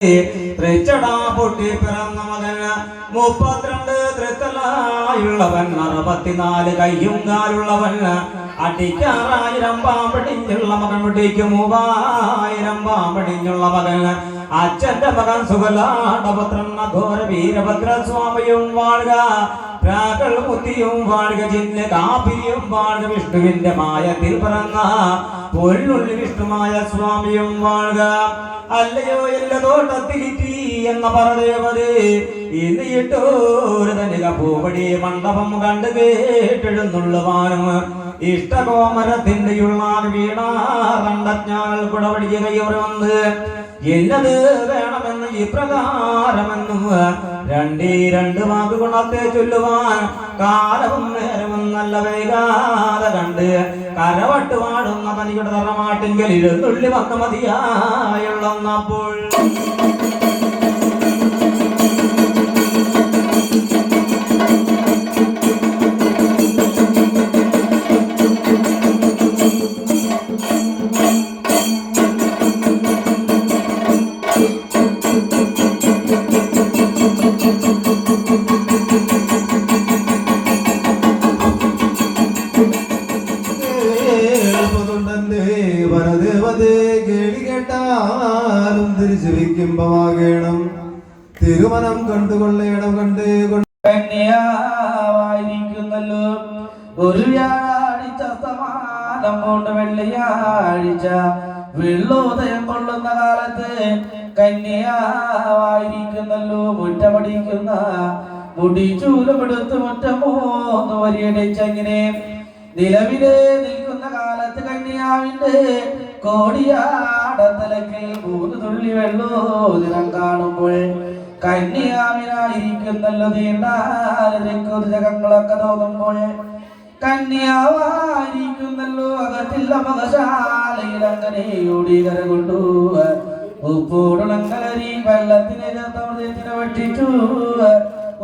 തൃച്ചടാ പൊട്ടി പിറന്ന മകന് 32 തൃത്തലായുള്ളവൻ 64 കയ്യും കാലുള്ളവൻ അടിക്കാറായിരം പാമ്പടിഞ്ഞുള്ള മകൻ വെട്ടിക്ക് 3000 പാമ്പടിഞ്ഞുള്ള മകൻ അച്ഛന്റെ മകൻ സുഖലാടപുത്രൻ അഘോര വീരഭദ്രസ്വാമിയും വാഴുക പ്രാകൾ മുത്തിയും വാഴുക ജിന്ന് കാപ്പിരിയും വാഴുക വിഷ്ണുവിന്റെ മായത്തിൽ പിറന്ന പൊന്നുള്ളി വിഷ്ണുമായ സ്വാമിയും വാഴുക അല്ലയോ എല്ലാ തോട്ടത്തിലിറ്റി എന്ന പറദേവതേ ഇന്നിട്ടൊരു തനിക പൂവടി മണ്ഡപം കണ്ടു കേട്ടെഴുന്നുള്ളുവാനും ഇഷ്ടകോമരത്തിന്റെ ഉള്ളാൻ വീണാറണ്ടജ്ഞാൽ കുടവടിയുകയുറവന്ന് എന്നത് വേണമെന്ന് ഇപ്രകാരമെന്നും രണ്ട് വാക്ക് ഗുണത്തെ ചൊല്ലുവാൻ കാലവും നേരവും നല്ല വൈകാതെ കണ്ട് കരവട്ട് പാടുന്ന തനിയുടെ തറമാട്ടിങ്കിൽ ഇരുന്നുള്ളി വന്ന മതിയായുള്ളപ്പോൾ തിരുമനം കണ്ടുകൊള്ളേണം കന്യാവായിരിക്കുന്നല്ലോ ഒരു വ്യാഴാഴ്ച സമാനം കൊണ്ട് വെള്ളിയാഴ്ച വെള്ളോദയം കൊള്ളുന്ന കാലത്ത് കന്യാവായിരിക്കുന്നല്ലോ മുറ്റമടിക്കുന്ന മുടിച്ചൂലമെടുത്ത് മുറ്റം 3 വരിയടിച്ചങ്ങനെ നിലവിലെ നിൽക്കുന്ന കാലത്ത് കന്യാവിന്റെ കോടിയാടത്തലക്കിൽ 3 തുള്ളി വെള്ളോദിനം കാണുമ്പോൾ കന്യാവിനായിരിക്കുന്നല്ലോ തീണ്ടാലൊക്കെ തോന്നുമ്പോൾ കന്യാവായിരിക്കുന്നല്ലോ അകത്തില്ല മകശാലയിൽ അങ്ങനെ ഓടികര കൊണ്ടു ഉപ്പോടുണങ്ങലരി വെള്ളത്തിന് തമിഴത്തിന് വെട്ടിച്ചു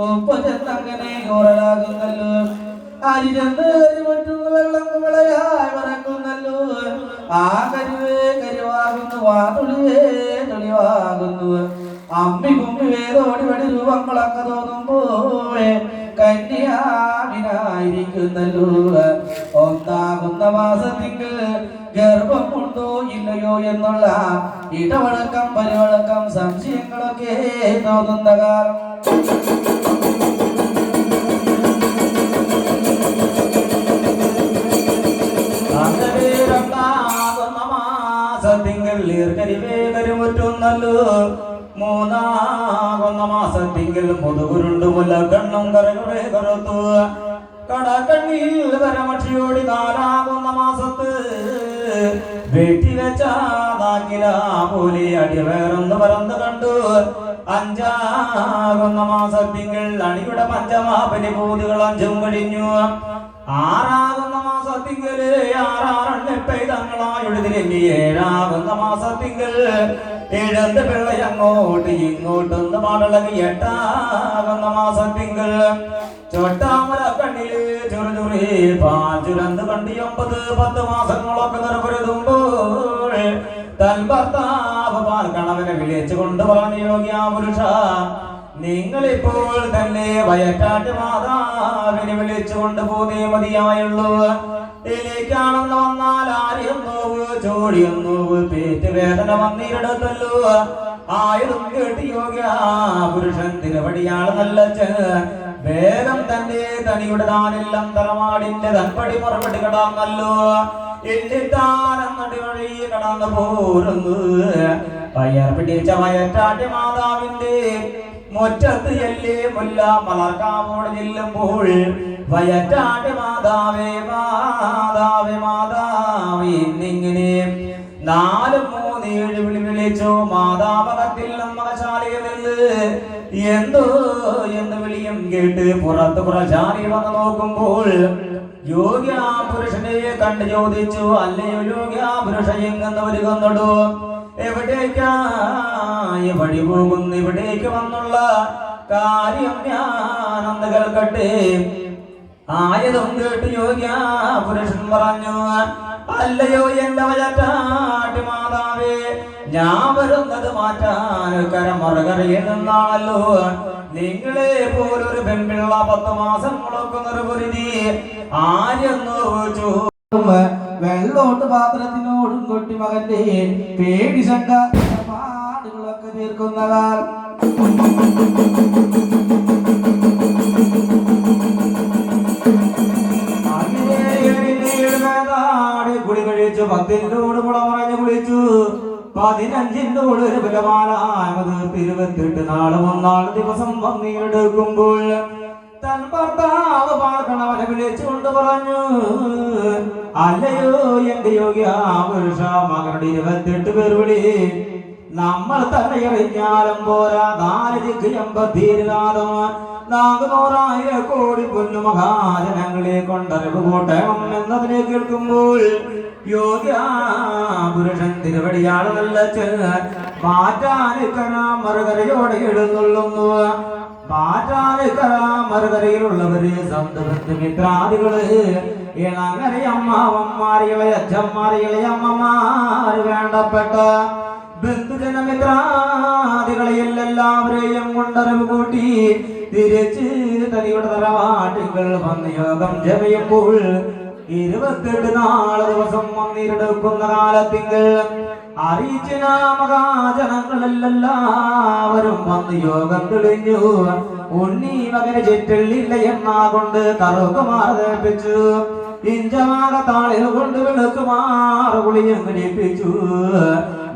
ഉപ്പ് ചെന്നങ്ങനെ ഉറലാകുന്നല്ലോ അരിചെന്ന് മറ്റുള്ള വെള്ളം വിളയായി മറക്കുന്നല്ലോ ആ കരുവേ കരുവാകുന്നു വാതുളിവേ തുളിവാകുന്നു അമ്മി കുമ്മി വേദോടി വടി രൂപങ്ങളൊക്കെ തോന്നുമ്പോൾ കന്യാവിനായിരിക്കുന്നല്ലോ ഒന്നാകുന്ന മാസത്തിൽ ഗർഭമുണ്ടോ ഇല്ലയോ എന്നുള്ള ഇടവഴക്കം പരിവഴക്കം സംശയങ്ങളൊക്കെ തോന്നുന്ന കാലം അങ്ങനെ 2ാകുന്ന മാസത്തിങ്കിൽ കരുമുറ്റുന്നല്ലോ 3ാകുന്ന മാസത്തിങ്കിൽ മുതുകുരുണ്ടു മുല്ല കണ്ണും കരകുറെ കറുത്തു കടക്കണ്ണിൽ വരമക്ഷിയോടി 4ാകുന്ന മാസത്ത് വെട്ടിവെച്ചാതാക്കില പോലെ അടിവേറൊന്ന് പറന്ന് കണ്ടു 5ാകുന്ന മാസത്തിങ്കിൽ അണിയുടെ പഞ്ചമാപനി പൂതികൾ 5ഉം കഴിഞ്ഞു 6ാകുന്ന മാസത്തിങ്കിൽ 6 പെയ്തങ്ങളായുടെ 7ാകുന്ന മാസത്തിങ്കിൽ 7 പിള്ളை അങ്ങോട്ട് ഇങ്ങോട്ടൊന്ന് പാടളകി 8ാകുന്ന മാസത്തിങ്കിൽ ചൊട്ടാമല കണ്ണില് ചുറുചുറി പാഞ്ചുരന്ത് കണ്ടി 9-10 മാസങ്ങളൊക്കെ നിറപൊരുതുമ്പോൾ തൻ ഭർത്താവ് പാൽക്കണവനെ വിളിച്ചുകൊണ്ട് പറഞ്ഞു യോഗ്യ പുരുഷ നിങ്ങളിപ്പോൾ തന്നെ വയറ്റാട്ട് മാതാവിനെ വിളിച്ചുകൊണ്ട് പോന്നേ മതിയായുള്ളൂ ഇതിലേക്കാണെന്ന് വന്നാൽ ആരെയും നോവ് ചോടിയും നോവ് പേറ്റ് വേദന വന്നിരിടത്തല്ലോ ആയുധം കേട്ട് യോഗ്യ പുരുഷൻ തിരുവടിയാണ് നല്ല വേഗം തന്നെ തനിയുടെ താനെല്ലാം തറവാടിന്റെ തൻപടി മറുപടി കടാന്നല്ലോ എന്നിട്ടാനടി വഴി കടന്നു പോരുന്നു പയർ പിടിച്ച വയറ്റാട്ട് മാതാവിന്റെ മുറ്റത്ത് എല്ലേ മുല്ല മലർക്കാവോട് ചെല്ലുമ്പോൾ വയറ്റാട്ട് മാതാവേ മാതാവേ മാതാവേ എന്നിങ്ങനെ 4-3-7 വിളിച്ചു മാതാപകത്തിൽ മകശാലയിൽ നിന്ന് എന്തോ എന്ന് വിളിയും കേട്ട് പുറത്ത് പുറശാലി വന്ന് നോക്കുമ്പോൾ യോഗ്യ പുരുഷനെ കണ്ട് ചോദിച്ചു അല്ലയോ യോഗ്യ പുരുഷ എങ്ങെന്ന് ഒരുങ്ങുന്നുടോ എവിടേക്കായി വഴി പോകുന്നു ഇവിടേക്ക് വന്നുള്ള കാര്യം ഞാനൊന്ന് കേൾക്കട്ടെ ആയതും കേട്ട് യോഗ്യ പുരുഷൻ പറഞ്ഞു അല്ലയോ എന്റെ വയറ്റാട്ട് മാതാവേ ഞാൻ വരുന്നത് മാറ്റാൻ കരമറകരയിൽ നിന്നാണല്ലോ. നിങ്ങളെ പോലൊരു പെൺപിള്ള 10 മാസം മുളക്കുന്നൊരു പൊരുതി ആരെന്ന് ചോദിച്ചു. വെള്ളോട്ട് പാത്രത്തിനോടും കൊട്ടി മകന്റെ പേടി ശങ്ക പാടുകളൊക്കെ തീർക്കുന്നതാൽ കുളി കഴിച്ചു 10-നോട് കുളമറഞ്ഞ് കുളിച്ചു 15-നോട് ഒരു ബലമാനായത് 28 നാള് 1 ദിവസം വന്നിടുക്കുമ്പോൾ തൻ ഭർത്താവ് പാർക്കണവനെ വിളിച്ചുകൊണ്ട് പറഞ്ഞു, അല്ലയോ എന്റെ യോഗ്യ പുരുഷ, മകളുടെ 28 പേർ വിളി. നമ്മൾ തന്നെ എറിഞ്ഞാലും പോരാ, 4 ദിക്ക് 80,000 400,000 കോടി പൊന്നു മഹാജനങ്ങളെ കൊണ്ടറിവ് കോട്ടയം എന്നതിനെ കേൾക്കുമ്പോൾ യോഗ്യ പുരുഷൻ തിരുവടിയാൾ നല്ല മാറ്റാനിക്കണ മറുകരയോടെ എഴുന്നള്ളുന്നു. മറുകരയിലുള്ളവര് സ്വന്തമിത്രാദികള് ഇളങ്ങര അമ്മാവന്മാര് ഇളയച്ചന്മാര് ഇളയമ്മമാര് വേണ്ടപ്പെട്ട ബന്ധുജനമിത്രാദികളെയെല്ലാവരെയും കൊണ്ടറിവ് കൂട്ടി തിരിച്ച് തനിയുടെ തറവാട്ടികൾ വന്ന് യോഗം ജമയുമ്പോൾ 28 നാള് ദിവസം വന്നിരുടുക്കുന്ന കാലത്തിങ്കിൽ അറിയിച്ച മഹാജനങ്ങളെല്ലാവരും വന്ന് യോഗം തെളിഞ്ഞു. ഉണ്ണി മകന് ചുറ്റില്ല എന്നാ കൊണ്ട് കറുകുമാറേൽപ്പിച്ചു. ഇഞ്ചമാകത്താളിൽ കൊണ്ട് വിളക്കുമാറ് കുളിയും ഘടിപ്പിച്ചു.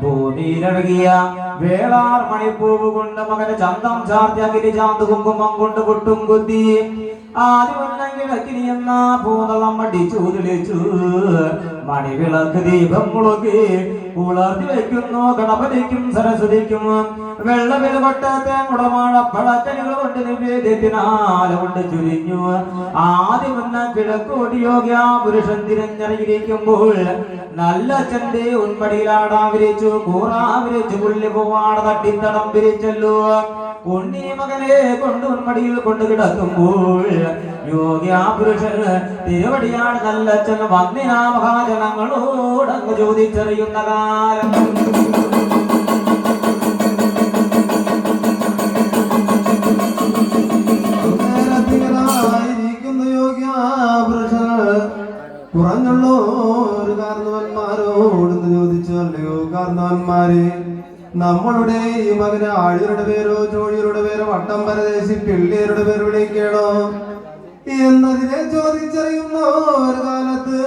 ഭൂമിയിലഴകിയ വേളാർ മണിപ്പൂവ് കൊണ്ട് മകന് ചന്തം ചാർത്തി അകിരി ചാന്ത് കുങ്കുമം കൊണ്ട് പൊട്ടും കുത്തി ആദ്യം കിഴക്കിനി എന്ന പൂതളം മടിച്ചു തെളിച്ചു. മണിവിളക്ക് ദീപം മുളകി ഉളർത്തി വയ്ക്കുന്നു. ഗണപതിക്കും സരസ്വതിക്കും വെള്ളവിൽ കൊട്ടത്തെ മുടമാഴ പഴക്കനികൾ കൊണ്ട് നിവേദ്യത്തിനാല കൊണ്ട് ചുരിഞ്ഞു. ആദ്യം കിഴക്കോടി യോഗ്യ പുരുഷൻ തിരഞ്ഞറിയിരിക്കുമ്പോൾ നല്ല ചന്റെ ഉൺമടിയിലാടാ വിരിച്ചു. കൂറാ വിരിച്ചു പുള്ളി പോവാട തട്ടിത്തടം വിരിച്ചല്ലോ. ഉണ്ണി മകനെ കൊണ്ട് ഉൺമടിയിൽ കൊണ്ട് കിടക്കുമ്പോൾ യോഗ്യ പുരുഷൻ തിരുവടിയാണ് നല്ലച്ഛൻ വന്നിനാ മഹാജനങ്ങളോടങ്ങ് ചോദിച്ചറിയുന്ന കാലം. യോഗ്യ പുരുഷൻ കുറഞ്ഞുള്ളോ ഒരു കാരണവന്മാരോടെന്ന് ചോദിച്ചു. അല്ലയോ കാരണവന്മാരെ, നമ്മളുടെ ഈ മകന് ആഴിയുടെ പേരോ ചോഴിയരുടെ പേരോ വട്ടം പരദേശി പിള്ളേരുടെ പേര് വിളിക്കണോ എന്നതിനെ ചോദിച്ചറിയുന്ന ഒരു കാലത്ത്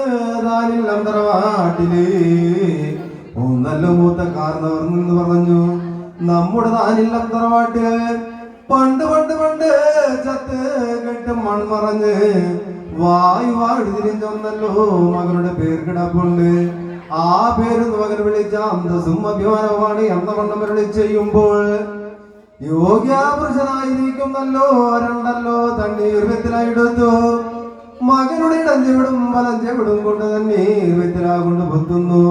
താനിൽ അന്തറവാട്ടില് ഒന്നല്ല മൂത്ത കാരണവർ നിന്ന് പറഞ്ഞു, നമ്മുടെ താനിൽ അന്തറവാട്ടില് പണ്ട് പണ്ട് പണ്ട് ചത്ത് കെട്ട് മൺമറഞ്ഞ് വാഴ് തിരിഞ്ഞൊന്നല്ലോ മകളുടെ പേർ കിടപ്പുണ്ട്. ആ പേരൊന്ന് മകൻ വിളിച്ച അന്തസ്സും അഭിമാനവുമാണ് എന്ന വണ്ണം വിളിച്ച് ചെയ്യുമ്പോൾ യോഗ്യാപുരുഷനായിരിക്കുന്നല്ലോ രണ്ടല്ലോ തണ്ണീർ വെത്തിലായെടുത്തു. മകനുടെ ഇടഞ്ചെവിടും വലഞ്ചെവിടും കൊണ്ട് തണ്ണീർ വെത്തിലാ കൊണ്ട് പൊത്തുന്നു.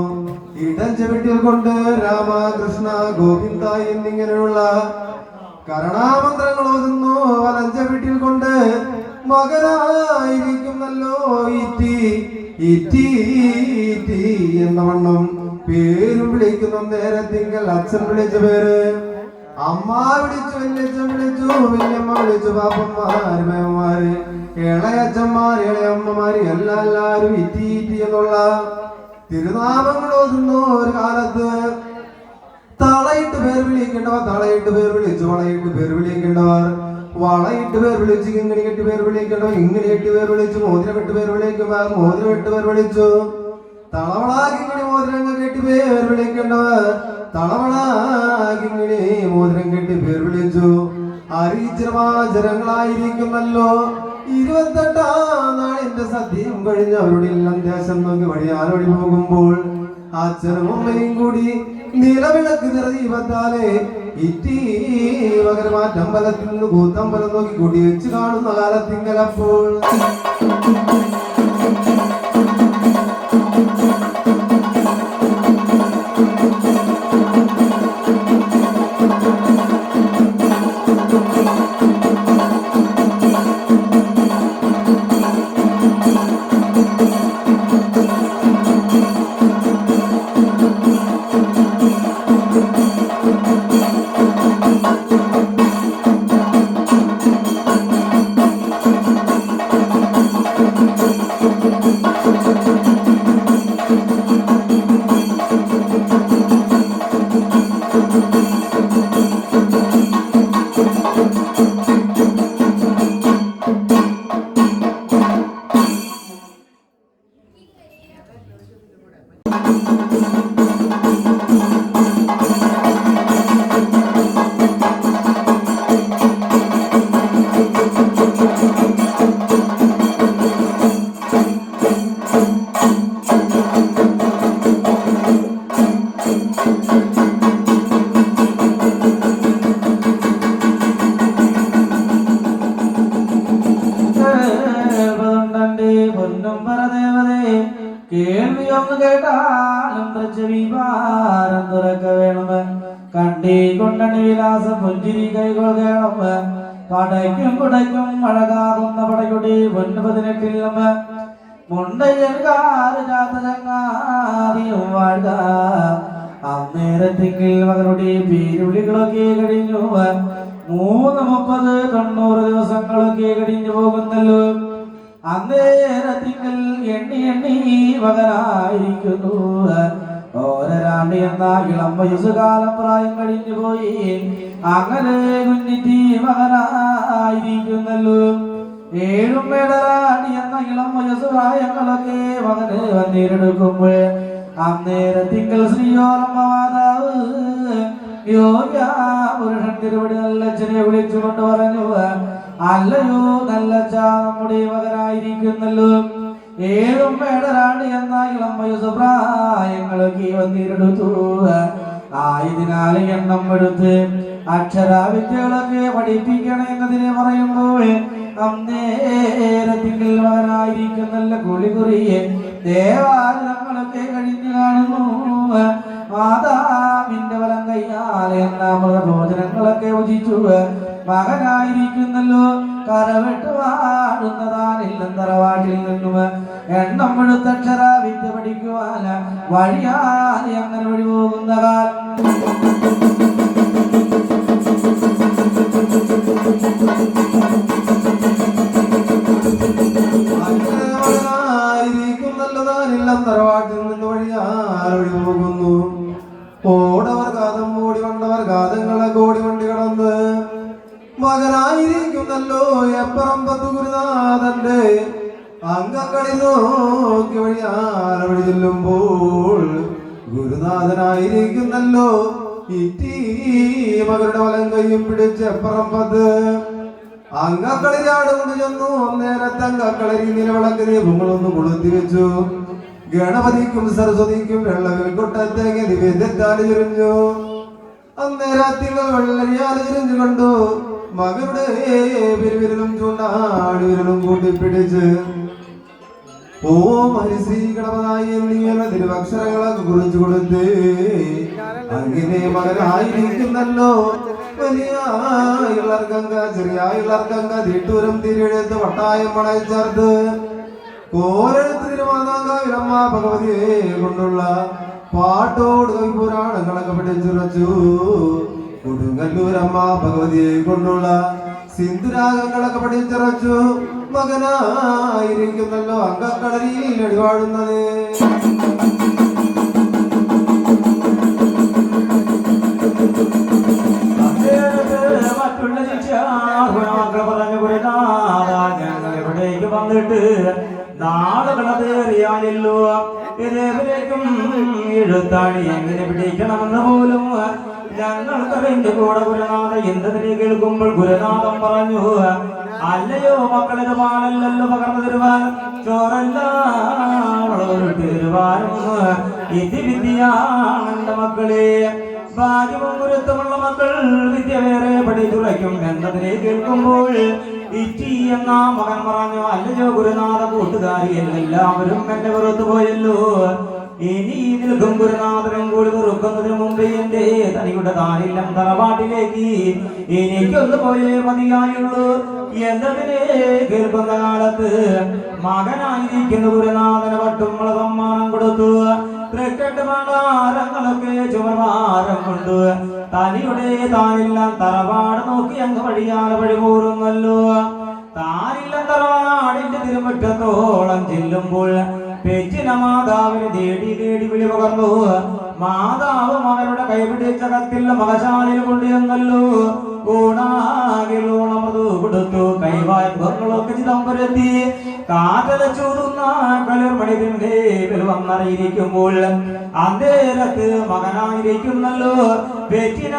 ഇടഞ്ചെവിട്ടിൽ കൊണ്ട് രാമകൃഷ്ണ ഗോവിന്ദ എന്നിങ്ങനെയുള്ള കരണാമന്ത്രങ്ങൾ ഓതുന്നു. വലഞ്ചെവിട്ടിൽ കൊണ്ട് മകനായിരിക്കുന്നല്ലോ ഇറ്റി ഇറ്റി ഇറ്റി എന്ന വണ്ണം പേരും വിളിക്കുന്ന നേരത്തിങ്കൽ അച്ഛൻ വിളിച്ച പേര്, അമ്മ വിളിച്ചു, വല്യച്ഛൻ വിളിച്ചു, വല്യമ്മ വിളിച്ചു, പാപ്പന്മാര് മേമ്മമാര് ഇളയച്ഛന്മാര് ഇളയമ്മമാര് എല്ലാരും ഇറ്റി ഇറ്റി എന്നുള്ള തിരുനാമങ്ങൾ ഓതുന്നു. ഒരു കാലത്ത് തളയിട്ട് പേർ വിളിക്കേണ്ടവർ തളയിട്ട് പേർ വിളിച്ചു, വളയിട്ട് പേർ വിളിക്കേണ്ടവർ വളയിട്ട് പേർ വിളിച്ചു, ഇങ്ങനെ കെട്ടി പേർ വിളിക്കേണ്ടവർ ഇങ്ങനെ കെട്ടി പേർ വിളിച്ചു, മോതിരം കെട്ടി പേർ വിളിക്കുമ്പോൾ മോതിരം കെട്ട് പേർ വിളിച്ചു. തളവളാകിങ്ങനെ മോതിരങ്ങൾ കെട്ടി പേർ വിളിക്കേണ്ടവർ തളവളാകിങ്ങനെ മോതിരം കെട്ടി പേർ വിളിച്ചു. അറിയിച്ചിരമാചരങ്ങളായിരിക്കുന്നല്ലോ 28-ാം നാളിന്റെ സദ്യയും കഴിഞ്ഞ് അവരുടെ എല്ലാം ദേശം നോക്കി വഴിയാലൊടി പോകുമ്പോൾ അച്ഛനും അമ്മയും കൂടി നിലവിളക്ക് നിറദീപത്താലെ ഇറ്റി പകരമാറ്റമ്പലത്തിൽ നിന്ന് കൂത്തമ്പലം നോക്കി കൂടി വെച്ച് കാണുന്ന കാലത്തിങ്കലപ്പോൾ കേൾവിയൊന്നു കേട്ടാലും പ്രചവിഭാരം തുറക്ക വേണം കണ്ടേ കൊണ്ടണി വിലാസ പുഞ്ചിരി കൈകൾ കേണം പടയ്ക്കും കുടയ്ക്കും അഴകാകുന്ന പടയുടെ 18 മുണ്ടയ്യൻകാര് ചാത്തചങ്ങാതിയും വാഴ്ക അന്നേരത്തെങ്കിൽ മകനുടെ പേരുവിളികളൊക്കെ കഴിഞ്ഞു 330 90 ദിവസങ്ങളൊക്കെ കഴിഞ്ഞു പോകുന്നല്ലോ അന്നേരത്തിങ്കൽ എണ്ണി മകനായിരിക്കുന്നു ഓരരാണ്ട് എന്ന ഇളം വയസ്സുകാലം പ്രായം കഴിഞ്ഞു പോയി അങ്ങനെ കുഞ്ഞിറ്റി മകനായിരിക്കുന്നല്ലോ 7 ഏഴരാണ്ടി എന്ന ഇളം വയസ്സു പ്രായങ്ങളൊക്കെ മകന് വന്നിരെടുക്കുമ്പോൾ അന്നേരത്തിങ്കൽ ശ്രീയോലമ്മ മാതാവ് യോഗ്യ പുരുഷൻ തിരുവടി നല്ലച്ഛനെ വിളിച്ചുകൊണ്ട് പറഞ്ഞു അല്ലയോ നല്ലച്ഛ നമ്മുടെ മകനായിരിക്കുന്നല്ലോ 7 ഏഴരാണ്ട് എന്ന ഇളം വയസ്സു പ്രായങ്ങളൊക്കെ വന്നിരെടുത്തു ആയതിനാൽ എണ്ണം എടുത്ത് അക്ഷരാവിദ്യകളൊക്കെ പഠിപ്പിക്കണം എന്നതിനെ പറയുമ്പോൾ അന്നേരത്തിങ്കിൽ മകനായിരിക്കുന്നല്ല കുളികുറിയെ ദേവാലയങ്ങളൊക്കെ കഴിഞ്ഞു കാണുന്നു മാതാവിന്റെ വലം കയ്യാലെ എന്നാമത ഭോജനങ്ങളൊക്കെ ഉചിച്ചു മകനായിരിക്കുന്നല്ലോ കരവെട്ടുവാടുന്നതാനില്ലെന്ന് തറവാട്ടിൽ നിന്നും എണ്ണം എടുത്ത അക്ഷരാവിദ്യ പഠിക്കുവാൻ വഴിയാതെ അങ്ങനെ വഴി പോകുന്ന കാലം തറവാട്ടിൽ നിന്ന് വഴി പോകുന്നു ഓടവർ കാതം ഓടി വണ്ടവർ കാതങ്ങളെ കോടി വണ്ടി കടന്ന് മകനായിരിക്കുന്നല്ലോ എപ്പറമ്പത്ത് ഗുരുനാഥന്റെ അംഗങ്ങളിൽ നോക്കി വഴി ചെല്ലുമ്പോൾ ഗുരുനാഥനായിരിക്കുന്നല്ലോ ഇറ്റി മകളുടെ വലം കയ്യും പിടിച്ച് എപ്പറമ്പത്ത് അംഗക്കളിരാട് കൊണ്ട് ചെന്നു നേരത്തെ അംഗക്കളരി നിലവിളക്ക് ദീപങ്ങളൊന്ന് കൊളുത്തി വെച്ചു ഗണപതിക്കും സരസ്വതിക്കും വെള്ളവിൽക്കൊട്ടത്തേക്ക് നിവേദ്യത്താല് ചുരിഞ്ഞു അന്നേരത്തിങ്ങൾ വെള്ളരിയാല് ചുരിഞ്ഞു കണ്ടു മകളുടെ പെരുവിരലും ചൂണ്ടാടി വിരലും കൂട്ടിപ്പിടിച്ച് ഓം ഹരിശ്രീ ഗണപനായി എന്നിങ്ങനെ തിരുവക്ഷരങ്ങളൊക്കെ കുറിച്ചു കൊടുത്ത് അങ്ങനെ മകനായിരിക്കുന്നല്ലോ വലിയ ഇളർക്കങ്ക ചെറിയ ഇളർക്കങ്ക തീട്ടൂരം തിരിയെഴുത്ത് വട്ടായം മണയിൽ ചേർത്ത് കോരെഴുത്ത് തിരുമാതാങ്ക വിലമ്മ ഭഗവതിയെ കൊണ്ടുള്ള പാട്ടോട് കവിപുരാണങ്ങളൊക്കെ പഠിച്ചുറച്ചു കൊടുങ്ങല്ലൂരമ്മ ഭഗവതിയെ കൊണ്ടുള്ള സിന്ധുരാഗങ്ങളൊക്കെ പഠിച്ചുറച്ചു മകനായിരിക്കുന്നല്ലോ അംഗക്കളരിയിൽ അടിവാഴുന്നത് മറ്റുള്ള ശിക്ഷ പറഞ്ഞു എവിടേക്ക് വന്നിട്ട് നാളുകളതേറിയാലല്ലോ ഇതേവരേക്കും എഴുത്താണി എങ്ങനെ പിടിക്കണമെന്ന് പോലും ഞങ്ങൾക്കറിന്റെ കൂടെ ഗുരുനാഥ എന്തിനെ കേൾക്കുമ്പോൾ ഗുരുനാഥൻ പറഞ്ഞു അല്ലയോ മക്കളിത് പാലല്ലോ പകർന്നു തരുവാൻ ചോറല്ല തരുവാനും ഇത് വിദ്യയാണ് എന്റെ മക്കളെ ഭാഗ്യവും ഗുരുത്വമുള്ള മക്കൾ വിദ്യ വേറെ പഠിച്ചുറയ്ക്കും എന്നതിനെ കേൾക്കുമ്പോൾ ഇറ്റി എന്ന മകൻ പറഞ്ഞു അല്ലയോ ഗുരുനാഥ കൂട്ടുകാരി എല്ലാവരും എന്നെ വെറുത്തു പോയല്ലോ ഇനി നിൽക്കും ഗുരുനാഥനും കൂടി വെറുക്കുന്നതിന് മുമ്പ് എന്റെ തനിയുടെ താനില്ലം തറവാട്ടിലേക്ക് എനിക്കൊന്ന് പോയേ മതിയായുള്ളൂ എന്നതിനെ കേൾക്കുന്ന കാലത്ത് മകനായിരിക്കുന്ന ഗുരുനാഥന് പട്ടുമുള്ള സമ്മാനം കൊടുത്തു ക്രിക്കറ്റ് ഭണ്ഡാരങ്ങളൊക്കെ ചുമർഭാരം കൊണ്ട് തനിയുടെ താനില്ലം തറവാട് നോക്കി അങ്ങ് വഴിയാതെ വഴി പോരുന്നല്ലോ താനില്ലം തറവാടിന്റെ തിരുമുറ്റത്തോളം ചെല്ലുമ്പോൾ പെച്ചിന മാതാവിന് തേടി വിളി പകർന്നു മാതാവ് മകനുടെ കൈപിടിച്ച കത്തിൽ മകശാലയിൽ കൊണ്ടുവന്നല്ലോ. ഊണാകിലൂണമതു കൊടുത്തു കൈവായ്പങ്ങളൊക്കെ ചിദംബരത്തി കാതല ചൂടുന്ന കലർമണിതിന്റെ വന്നറിയിരിക്കുമ്പോൾ അന്തേരത്ത് മകനായിരിക്കുന്നല്ലോ. പെറ്റിന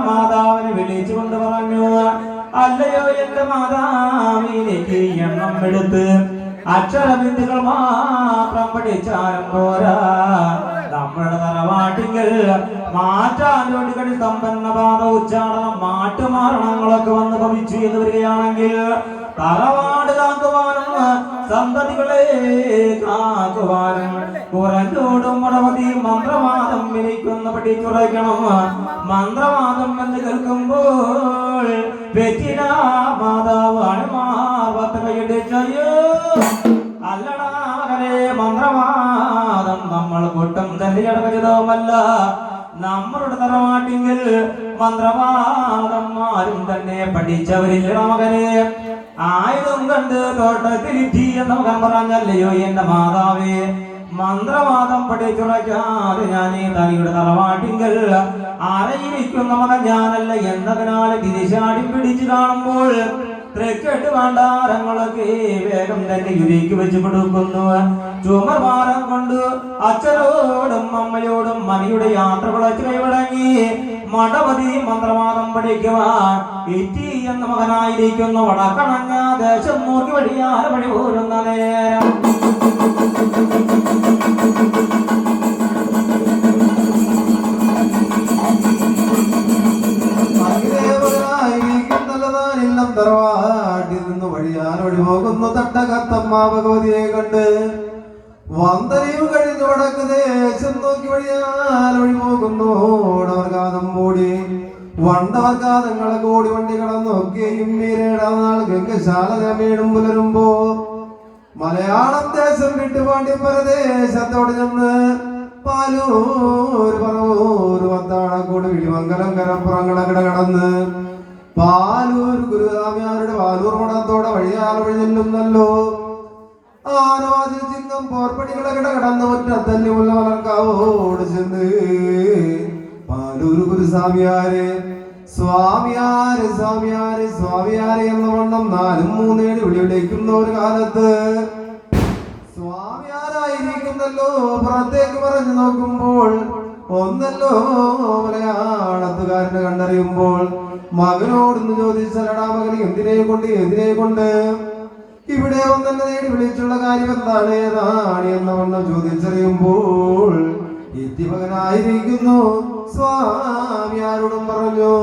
മാതാവിനെ വിളിച്ചുകൊണ്ട് പറഞ്ഞു, അല്ലയോ എന്റെ മാതാവിലേക്ക് എണ്ണം എടുത്ത് അക്ഷരബിന്ദുകൾ മാത്രം പഠിച്ചാലും പോരാ, നമ്മുടെ തറവാട്ടിൽ മാറ്റാനോടുകൾ സമ്പന്നപാത ഉച്ചാടനം മാറ്റുമാരണങ്ങളൊക്കെ വന്ന് ഭവിച്ചു എന്ന് വരികയാണെങ്കിൽ തറവാട് കാക്കുവാനും സന്തതികളെ കാക്കുവാനും കുറഞ്ഞോടും അടവധി മന്ത്രവാദം വിളിക്കുന്ന പഠിച്ചുറയ്ക്കണം. മന്ത്രവാദം എന്ന് കേൾക്കുമ്പോൾ പെറ്റിന മാതാവ് അണിമാർവത്തകയിടിച്ചയോ, അല്ലടാ മകനെ, മന്ത്രവാദം നമ്മൾ കൂട്ടം തന്നെ അടക്കരുതവുമല്ല. നമ്മളുടെ തറവാട്ടിങ്കിൽ മന്ത്രവാദം ആരും തന്നെ പഠിച്ചവരില്ല മകനെ. ആയുധം കണ്ട് തോട്ടത്തിലിറ്റി എന്ന മകൻ പറഞ്ഞല്ലയോ എന്റെ മാതാവേ, മന്ത്രവാദം പഠിച്ചുറയ്ക്കാതെ ഞാൻ ഈ തനിയുടെ തറവാട്ടിങ്കൽ അരയിരിക്കുന്ന മകൻ ഞാനല്ല എന്നതിനാൽ തിരിച്ചാടി പിടിച്ചു കാണുമ്പോൾ ക്രിക്കറ്റ് ഭണ്ഡാരങ്ങളൊക്കെ വേഗം തന്നെ യുതിക്ക് വെച്ച് കൊടുക്കുന്നു. ചുമർമാരം കൊണ്ട് അച്ഛനോടും അമ്മയോടും മണിയുടെ യാത്രകളൊക്കെ കൈവടങ്ങി മടവധി മന്ത്രവാദം പഠിക്കുവാൻ ഇറ്റി എന്ന മകനായിരിക്കുന്ന വടക്കണഞ്ഞ ദേശം നോക്കി വഴിയാല വഴി പോരുന്ന നേരം തറവാട്ടിൽ നിന്ന് വഴിയാലൊഴി പോകുന്നു തട്ടകത്തമ്മ ഭഗവതിയെ കണ്ട് വന്തരയും കഴിഞ്ഞു വടക്ക് ദേശം നോക്കി വഴിയാലൊഴി പോകുന്നു. ഓടവർഗാതം മൂടി വണ്ടവർഗാതങ്ങളെ കൂടി വണ്ടി കടന്നൊക്കെയും മീരേടാനാൾ ഗംഗശാല വീടും പുലരുമ്പോ മലയാളം ദേശം വിട്ട് പാണ്ഡ്യ പരദേശത്തോട് ചെന്ന് പാലൂർ പറവൂർ വത്താഴക്കൂട് വിളിമംഗലം കരപ്പുറങ്ങളകിട കടന്ന് പാലൂർ ഗുരുസ്വാമിയാരുടെ പാലൂർ മഠത്തോടെ വഴിയാൽ വഴി ചെല്ലുന്നല്ലോ. ആനവാതിൽ ചിങ്ങം പോർപ്പടികളെ കടന്ന് മുറ്റത്തല്ലി മുല്ല വളർക്കാവോട് ചെന്ന് പാലൂർ ഗുരുസ്വാമിയാരെ സ്വാമിയാരെ സ്വാമിയാരെ സ്വാമിയാരെ എന്ന വണ്ണം 4-3 വിളി വിളിക്കുന്ന ഒരു കാലത്ത് സ്വാമിയാരായിരിക്കുന്നല്ലോ. പുറത്തേക്ക് പറഞ്ഞു നോക്കുമ്പോൾ ഒന്നല്ലോ മലയാളത്തുകാരനെ കണ്ടറിയുമ്പോൾ മകനോടൊന്ന് ചോദിച്ചല്ലടാ മകന് എന്തിനെ കൊണ്ട് ഇവിടെ ഒന്നെന്നെ നേടി വിളിച്ചുള്ള കാര്യം എന്താണ് ഏതാണ് എന്ന വണ്ണം ചോദിച്ചറിയുമ്പോൾ മകനായിരിക്കുന്നു. സ്വാമിയാരോടും പറഞ്ഞു,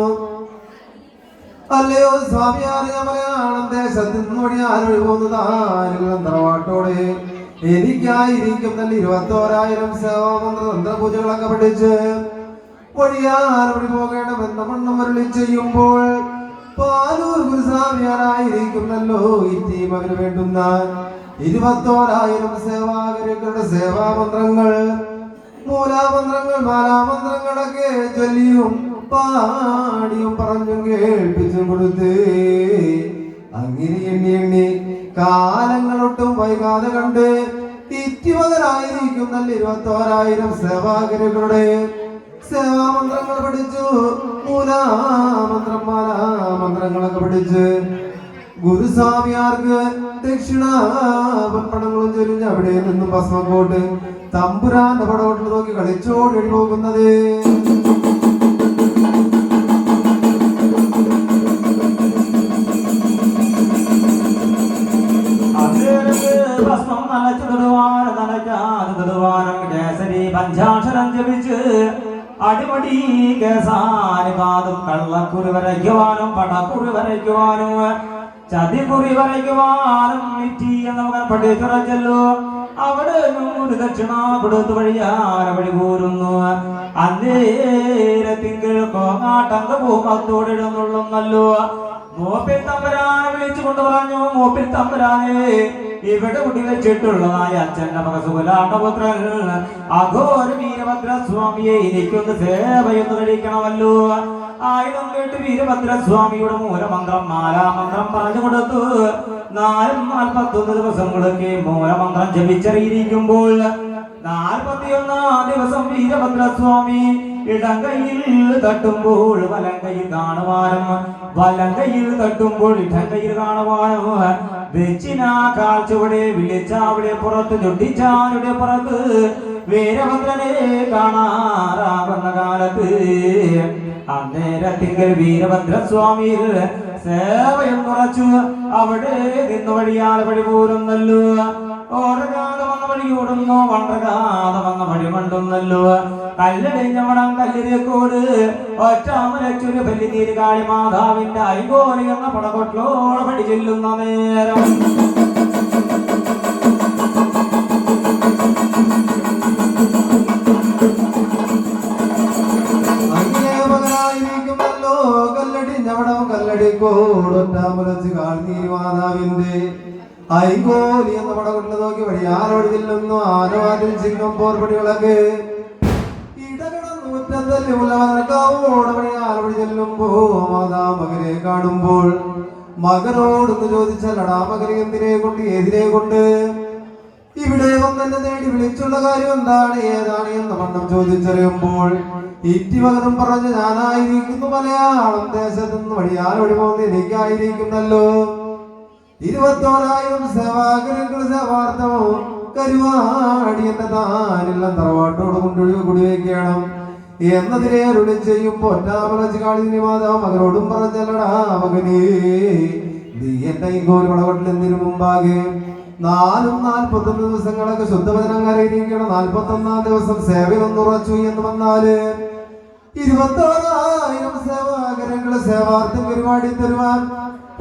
അല്ലയോ സ്വാമിയാർ, ഞാൻ മലയാളം ദേശത്ത് നിന്ന് വഴിയാലൊഴി പോകുന്നത് തറവാട്ടോടെ എനിക്കായിരിക്കും തന്നെ 21,000 സേവാമന്ത്ര പൂജകളൊക്കെ പഠിച്ച് വഴിയാലൊഴി പോകണമെന്ന വണ്ണം അരുളി ചെയ്യുമ്പോൾ പാലൂർ ഗുരുസ്വാമിയാരായിരിക്കുന്നല്ലോ ഇറ്റി മകന് വേണ്ടുന്ന 21,000 സേവാഗരുക്കളുടെ സേവാമന്ത്രങ്ങൾ മൂലാമന്ത്രങ്ങൾ മാലാമന്ത്രങ്ങളൊക്കെ ചൊല്ലിയും പാടിയും പറഞ്ഞും കേൾപ്പിച്ചും കൊടുത്ത് അങ്ങനെ എണ്ണി കാലങ്ങളൊട്ടും വൈകാതെ കണ്ട് ഇറ്റിമകനായിരിക്കും നല്ല 21,000 സേവാഗരുക്കളുടെ സേവാമന്ത്രങ്ങൾ പഠിച്ചു. മൂലാമന്ത്രം മാലാമന്ത്രങ്ങളൊക്കെ പഠിച്ച് ഗുരുസ്വാമിയാർക്ക് ദക്ഷിണാപണങ്ങളും ചൊരിഞ്ഞ് അവിടെ നിന്നും ഭസ്മക്കോട്ട് തമ്പുരാന്റെ പടവോട്ടിൽ നോക്കി കളിച്ചോടി പോകുന്നത്. പഞ്ചാക്ഷരം ജപിച്ച് അടിമടി കേസാനുപാതും കള്ളക്കുറി വരയ്ക്കുവാനും പടക്കുറി വരയ്ക്കുവാനും ചതിക്കുറി വരയ്ക്കുവാനും ഇറ്റി എന്നവൻ പഠിച്ചുറച്ചല്ലോ. അവിടെ 100 ദക്ഷിണ കൊടുത്തു വഴിയാല വഴി പോരുന്നു. അന്നേരത്തിങ്കിൽ കോങ്ങാട്ടങ്ക പൂമത്തോടിടുന്നുള്ളല്ലോ. മൂപ്പിൽ തമ്പുരാനെ വിളിച്ചുകൊണ്ട് പറഞ്ഞു, മൂപ്പിൽ തമ്പുരാനെ, ഇവിടെ കുടിവെച്ചിട്ടുള്ളതായ അച്ഛന്റെ മകസുലാണ്ടപുത്രൻ അഘോര വീരഭദ്രസ്വാമിയെ എനിക്കൊന്ന് സേവയൊന്ന് കഴിക്കണമല്ലോ. ആയുധം കേട്ട് വീരഭദ്രസ്വാമിയുടെ മൂലമന്ത്രം മാലാമന്ത്രം പറഞ്ഞു കൊടുത്തു. 441 ദിവസങ്ങളൊക്കെ മൂലമന്ത്രം ജപിച്ചറിയിരിക്കുമ്പോൾ 41 ദിവസം വീരഭദ്രസ്വാമി ഇടം കയ്യിൽ തട്ടുമ്പോൾ വലം കയ്യിൽ കാണുവാനും വലം കയ്യിൽ തട്ടുമ്പോൾ ഇടം കയ്യിൽ കാണുവാനും വെച്ചിന കാഴ്ചയുടെ വിളിച്ചാവിടെ പുറത്ത് ചൊട്ടിച്ചാരുടെ പുറത്ത് വീരഭദ്രനെ കാണാറാകുന്ന കാലത്ത് അന്നേരത്തിങ്കൽ വീരഭദ്രസ്വാമിയിൽ സേവയം കുറച്ചു അവിടെ നിന്ന് വഴിയാൾ വഴി പോരുന്നല്ലോ ഓടകാതെ വന്ന വഴി ഓടുന്നു വണ്ടകാതെ വന്ന വഴി മണ്ടുന്നല്ലോ കല്ലടിഞ്ഞവണം കല്ലിരക്കോട് ഒറ്റാമലച്ചൊരു പല്ലിനീര് കാളി മാതാവിന്റെ ഐകോലി എന്ന പടകൊട്ടിലോട് പടി ചെല്ലുന്ന നേരം കല്ലടിക്കോടൊറ്റാമലച്ച് കാളിനീര് മാതാവിന്റെ ഐകോലി എന്ന പടകൊട്ടിൽ നോക്കി വഴി ആരോട് ചെല്ലുന്നു ആനവാതിൽ ചിങ്ങം പോർപടികളൊക്കെ ഇടകടന്നൂറ്റത്തല്ല് മുല്ലവനക്കാവോട് വഴി ആരോട് ചെല്ലുമ്പോ മാതാ മകനെ കാണുമ്പോൾ മകനോടൊന്ന് ചോദിച്ചല്ലടാ മകനെ എന്തിനെ കൊണ്ട് ഏതിനെ കൊണ്ട് ഇവിടെ വന്നെന്നെ നേടി വിളിച്ചുള്ള കാര്യം എന്താണ് ഏതാണ് എന്ന് വണ്ണം ചോദിച്ചറിയുമ്പോൾ ഇറ്റിമകനും പറഞ്ഞു ഞാനായിരിക്കുന്നു മലയാളം ദേശത്തുനിന്ന് വഴിയാലൊടി പോകുന്ന എനിക്കായിരിക്കുന്നല്ലോ 21,000 സേവാഗ്രഹങ്ങൾ സേവാർത്ഥമോ കരുവാടി എന്ന താനെല്ലാം തറവാട്ടോട് കൊണ്ടൊഴിവ് കുടിവെക്കണം എന്നതിനെ അരുളി ചെയ്യുമ്പോ ഒറ്റാമലച്ച് കാളിനി മാതാവ് മകനോടും പറഞ്ഞല്ലടാ മകനേ നീ എന്റെ ഇങ്ങോട്ട് പടവട്ടിൽ എന്തിനു മുമ്പാകെ 41 ദിവസങ്ങളൊക്കെ ശുദ്ധവചനം കരയിരിക്കണം 41-ാം ദിവസം സേവനൊന്നുറച്ചു എന്ന് വന്നാല് 26,000 സേവാഗ്രഹങ്ങള് സേവാർത്ഥം പരിപാടി തരുവാൻ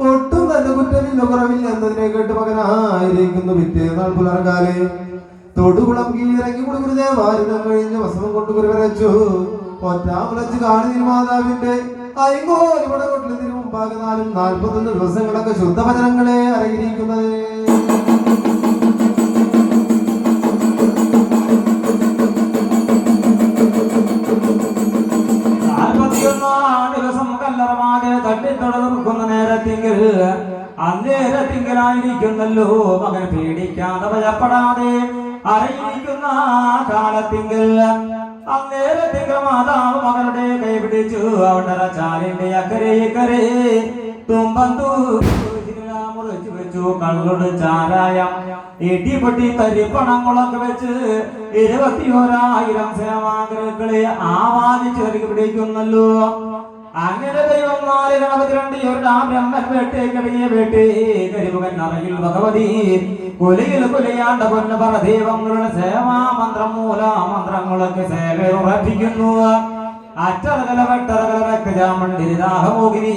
ഒട്ടും തന്നെ കുറ്റമില്ല കുറവില്ല എന്നതിനെ കേട്ട് മകനായിരിക്കുന്നു പിറ്റേന്നാൾ പുലർക്കാലെ തൊടുകുളം കീഴിറങ്ങി കൊടുക്കുരുതേ വാരിതം കഴിഞ്ഞ് വസവം കൊണ്ട് കുരുവരച്ചു ഒറ്റാമലച്ച് കാളി മാതാവിന്റെ ഐകോലി പടകൊട്ടിലതിനു മുമ്പാകെ 41 ദിവസങ്ങളൊക്കെ ശുദ്ധവചനങ്ങളെ അറിയിരിക്കുന്നത് ദിവസം കല്ലറമാതെ തട്ടിത്തൊടർക്കുന്ന നേരത്തിങ്കിൽ അന്നേരത്തിങ്കലായിരിക്കുന്നല്ലോ മകൻ പേടിക്കാതെ ഭയപ്പെടാതെ അറിയിരിക്കുന്ന കാലത്തിങ്കിൽ അന്നേരത്തിങ്കൽ മാതാവ് മകളുടെ കൈ പിടിച്ചു അവിടെ ചാലിന്റെ അക്കരെ ഇക്കരെ തുമ്പന്തൂ മുറിച്ചു വെച്ചു കള്ളോട് ചാരായം ഇടിപൊട്ടി തരിപ്പണങ്ങളൊക്കെ വെച്ച് 21,000 സേവാഗ്രഹങ്ങളെ ആവാദിച്ചെറിക്ക് പിടിക്കുന്നല്ലോ അങ്ങനെ ദൈവം 4 ഗണപതി 2 ബ്രഹ്മൻ വേട്ടേക്കടിയെ വേട്ടേ കരിമുഖൻ അറിയിൽ ഭഗവതി കൊലയിൽ കൊലയാണ്ട പൊന്ന പരദേവങ്ങളുടെ സേവാ മന്ത്രം മൂലാമന്ത്രങ്ങളൊക്കെ സേവ ഉറപ്പിക്കുന്നു അറ്ററകല വെട്ടറകല രക്തജാമണ്ടിരിദാഹമോഹിനി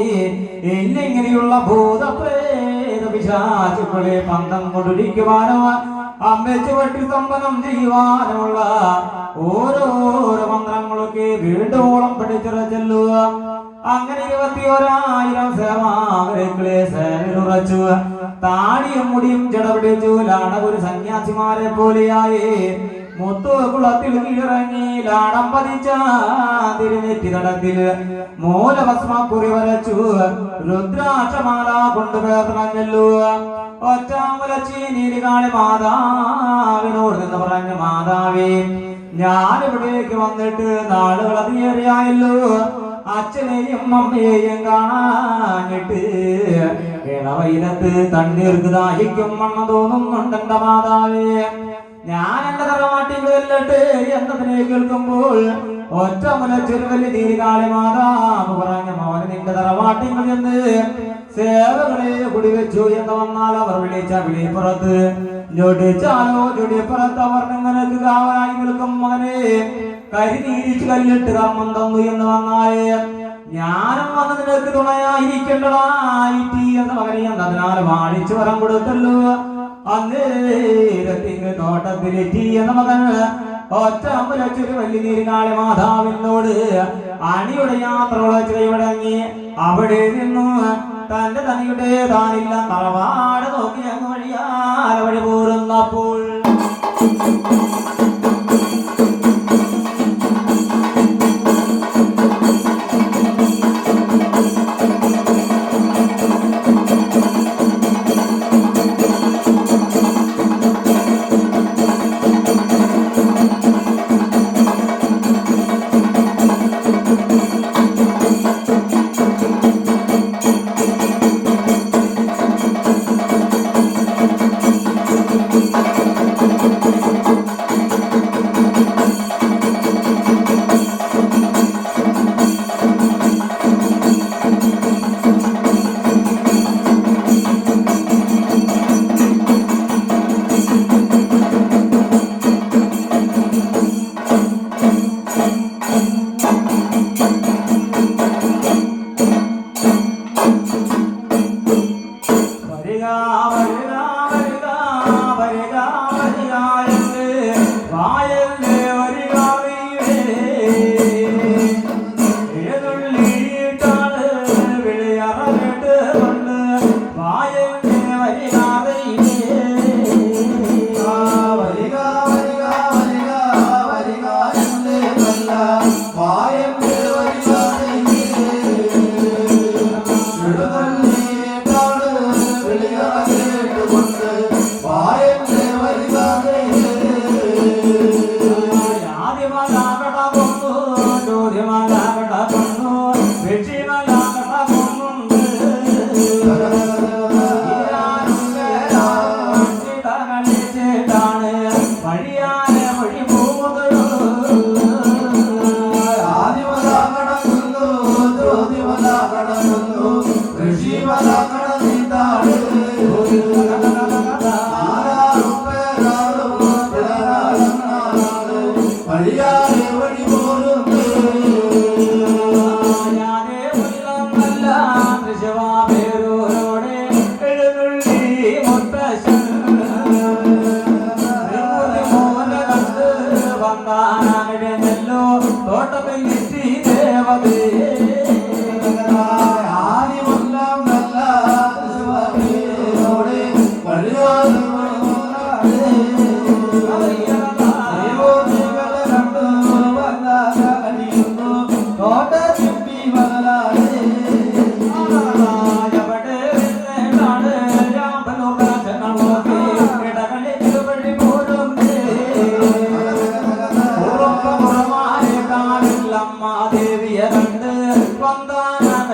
എന്നിങ്ങനെയുള്ള ഭൂതപ്രേത പിശാചുക്കളെ പന്തം കൊണ്ടിരിക്കുവാനോ അമ്മച്ചു വെട്ടി സ്തംഭനം ചെയ്യുവാനുള്ള ഓരോരോ മന്ത്രങ്ങളൊക്കെ വീണ്ടോളം പഠിച്ചിറച്ചെല്ലുക അങ്ങനെ 21,000 സേവാഗ്രഹങ്ങളെ സേവനുറച്ചു താടിയും മുടിയും ജടപിടിച്ചു ലാടകൊരു സന്യാസിമാരെ പോലെയായി മുത്തുകുളത്തിൽ കീഴിറങ്ങി ലാടം പതിച്ച തിരുനെറ്റി തടത്തിൽ മൂലഭസ്മക്കുറി വരച്ചു രുദ്രാക്ഷമാല കൊണ്ടുപേർന്നല്ലോ ഒറ്റാമലച്ചി നീലികാളി മാതാവിനോട് നിന്ന് പറഞ്ഞു മാതാവേ ഞാനിവിടേക്ക് വന്നിട്ട് നാളുകൾ അധികേറെയായല്ലോ അച്ഛനെയും അമ്മയെയും കാണാഞ്ഞിട്ട് ഇളവയിലത്ത് തണ്ണീർക്ക് ദാഹിക്കും മണ്ണ തോന്നുന്നുണ്ടെന്റെ മാതാവേ ഞാൻ എന്റെ തറവാട്ടിൽ വെല്ലട്ടെ എന്നതിനെ കേൾക്കുമ്പോൾ ഒറ്റമുലച്ചൊരു വലിയ നീലികാളി മാതാവ് പറഞ്ഞു മോനെ നിന്റെ തറവാട്ടിൽ ചെന്ന് സേവകളെ കുടിവെച്ചു എന്ന് വന്നാൽ അവർ വിളിച്ച വിളിപ്പുറത്ത് ഞൊടിച്ചാലോ ഞൊടിപ്പുറത്ത് അവർ നിങ്ങനക്ക് കാവലായി നിൽക്കും മകനെ കരിനീരിച്ച് കല്ലിട്ട് കർമ്മം തന്നു എന്ന് വന്നാലേ ഞാനും വന്ന് നിനക്ക് തുണയായിരിക്കണ്ടടായിട്ടി എന്ന മകനെ എന്നതിനാൽ വാഴിച്ചു വരം കൊടുത്തല്ലോ അന്നേരത്തിങ് തോട്ടത്തിലെത്തി എന്ന മകൻ ഒറ്റമുലച്ചൊരു വലിയ നീരിനാളി മാതാവിനോട് അണിയുടെ യാത്ര കൈവടങ്ങി അവിടെ നിന്നു തന്റെ തനിയുടെ താനില്ല തറവാട് നോക്കി അങ്ങ് വഴിയാല വഴി പോരുന്നപ്പോൾ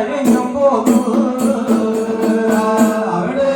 കഴിഞ്ഞും പോന്നു അവിടെ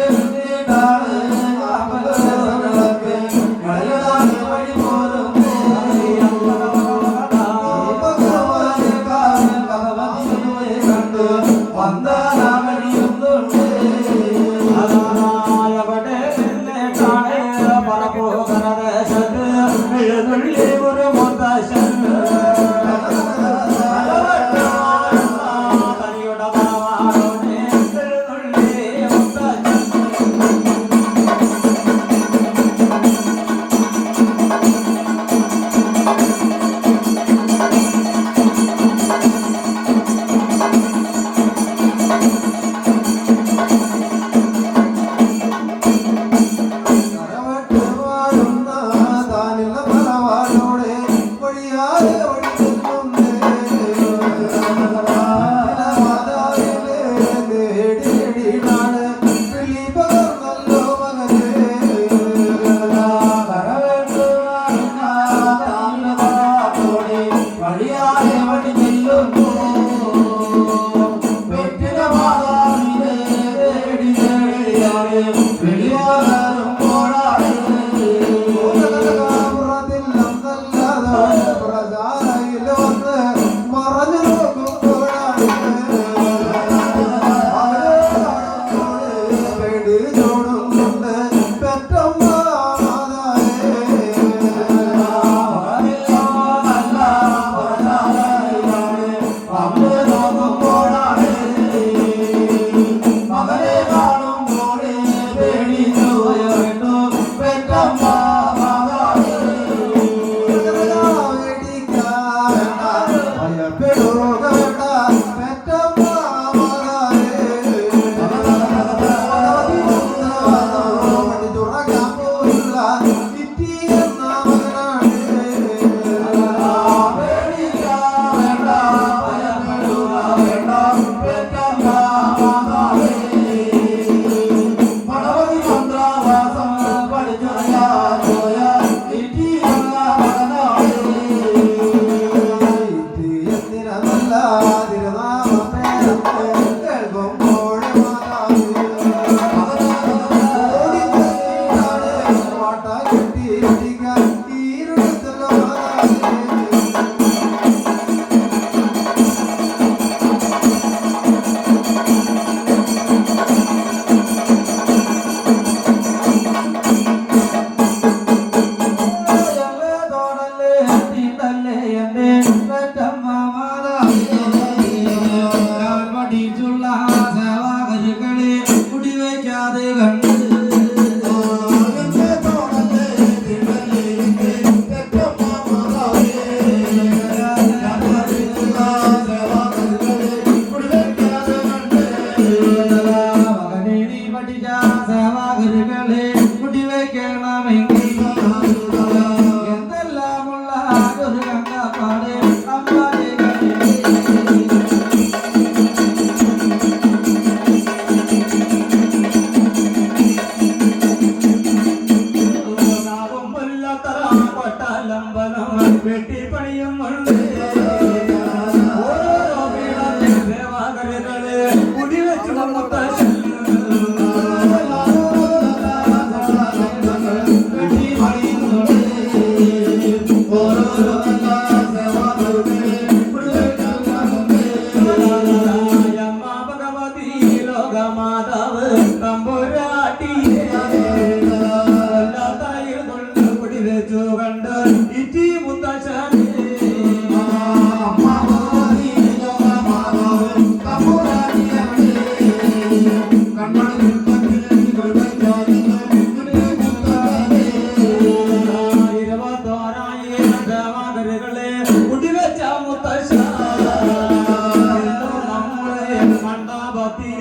മണ്ഡപത്തിൽ